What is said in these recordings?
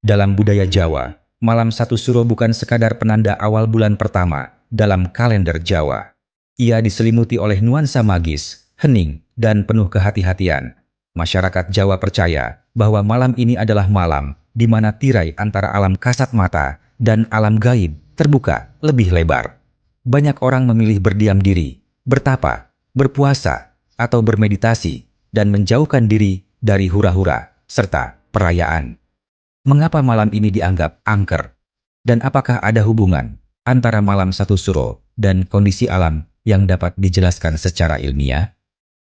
Dalam budaya Jawa, malam satu suro bukan sekadar penanda awal bulan pertama dalam kalender Jawa. Ia diselimuti oleh nuansa magis, hening, dan penuh kehati-hatian. Masyarakat Jawa percaya bahwa malam ini adalah malam di mana tirai antara alam kasat mata dan alam gaib terbuka lebih lebar. Banyak orang memilih berdiam diri, bertapa, berpuasa, atau bermeditasi, dan menjauhkan diri dari hura-hura serta perayaan. Mengapa malam ini dianggap angker? Dan apakah ada hubungan antara malam satu suro dan kondisi alam yang dapat dijelaskan secara ilmiah?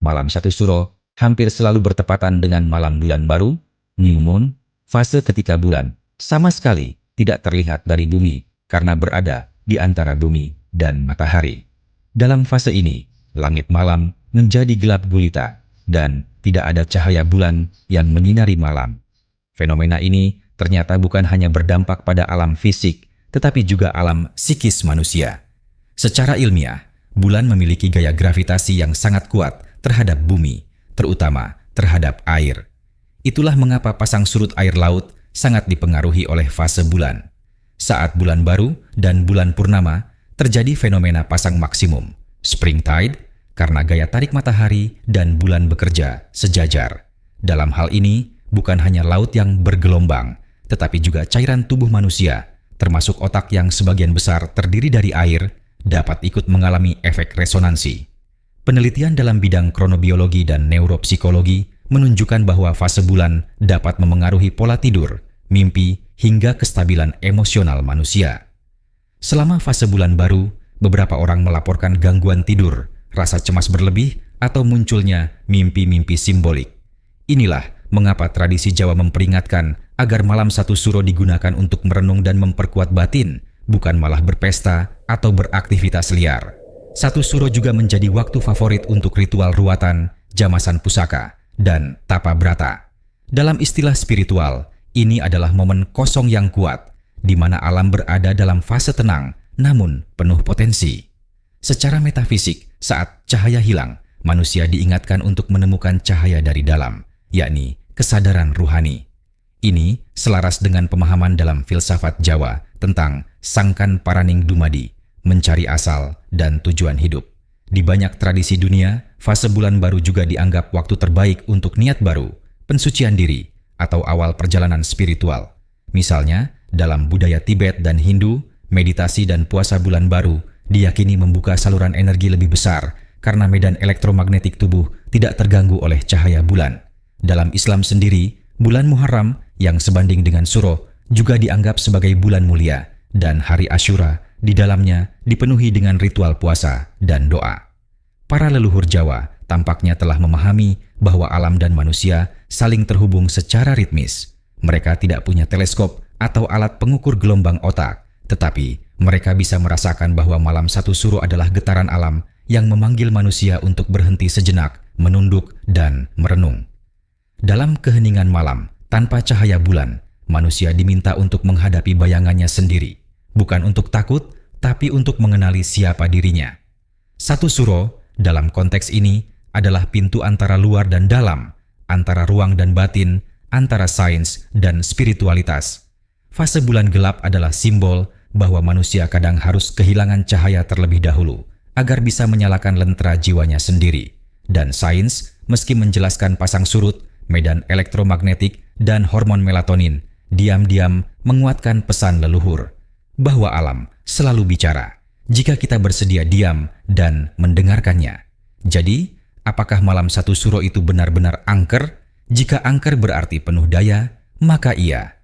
Malam satu suro hampir selalu bertepatan dengan malam bulan baru, new moon, fase ketika bulan sama sekali tidak terlihat dari bumi karena berada di antara bumi dan matahari. Dalam fase ini, langit malam menjadi gelap gulita dan tidak ada cahaya bulan yang menyinari malam. Fenomena ini ternyata bukan hanya berdampak pada alam fisik, tetapi juga alam psikis manusia. Secara ilmiah, bulan memiliki gaya gravitasi yang sangat kuat terhadap bumi, terutama terhadap air. Itulah mengapa pasang surut air laut sangat dipengaruhi oleh fase bulan. Saat bulan baru dan bulan purnama, terjadi fenomena pasang maksimum, spring tide, karena gaya tarik matahari dan bulan bekerja sejajar. Dalam hal ini, bukan hanya laut yang bergelombang, tetapi juga cairan tubuh manusia, termasuk otak yang sebagian besar terdiri dari air, dapat ikut mengalami efek resonansi. Penelitian dalam bidang kronobiologi dan neuropsikologi menunjukkan bahwa fase bulan dapat memengaruhi pola tidur, mimpi, hingga kestabilan emosional manusia. Selama fase bulan baru, beberapa orang melaporkan gangguan tidur, rasa cemas berlebih, atau munculnya mimpi-mimpi simbolik. Inilah mengapa tradisi Jawa memperingatkan agar malam satu suro digunakan untuk merenung dan memperkuat batin, bukan malah berpesta atau beraktivitas liar. Satu suro juga menjadi waktu favorit untuk ritual ruatan, jamasan pusaka, dan tapa brata. Dalam istilah spiritual, ini adalah momen kosong yang kuat, di mana alam berada dalam fase tenang, namun penuh potensi. Secara metafisik, saat cahaya hilang, manusia diingatkan untuk menemukan cahaya dari dalam, yakni kesadaran ruhani. Ini selaras dengan pemahaman dalam filsafat Jawa tentang sangkan paraning dumadi, mencari asal dan tujuan hidup. Di banyak tradisi dunia, fase bulan baru juga dianggap waktu terbaik untuk niat baru, pensucian diri, atau awal perjalanan spiritual. Misalnya, dalam budaya Tibet dan Hindu, meditasi dan puasa bulan baru diyakini membuka saluran energi lebih besar karena medan elektromagnetik tubuh tidak terganggu oleh cahaya bulan. Dalam Islam sendiri, bulan Muharram yang sebanding dengan Suro juga dianggap sebagai bulan mulia, dan hari Asyura di dalamnya dipenuhi dengan ritual puasa dan doa. Para leluhur Jawa tampaknya telah memahami bahwa alam dan manusia saling terhubung secara ritmis. Mereka tidak punya teleskop atau alat pengukur gelombang otak, tetapi mereka bisa merasakan bahwa malam satu suro adalah getaran alam yang memanggil manusia untuk berhenti sejenak, menunduk, dan merenung. Dalam keheningan malam, tanpa cahaya bulan, manusia diminta untuk menghadapi bayangannya sendiri, bukan untuk takut, tapi untuk mengenali siapa dirinya. Satu suro, dalam konteks ini, adalah pintu antara luar dan dalam, antara ruang dan batin, antara sains dan spiritualitas. Fase bulan gelap adalah simbol bahwa manusia kadang harus kehilangan cahaya terlebih dahulu agar bisa menyalakan lentera jiwanya sendiri. Dan sains, meski menjelaskan pasang surut, medan elektromagnetik, dan hormon melatonin, diam-diam menguatkan pesan leluhur bahwa alam selalu bicara jika kita bersedia diam dan mendengarkannya. Jadi, apakah malam satu suro itu benar-benar angker? Jika angker berarti penuh daya, maka ia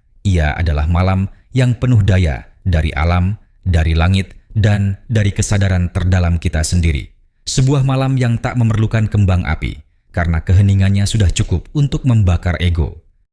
adalah malam yang penuh daya dari alam, dari langit, dan dari kesadaran terdalam kita sendiri. Sebuah malam yang tak memerlukan kembang api, karena keheningannya sudah cukup untuk membakar ego.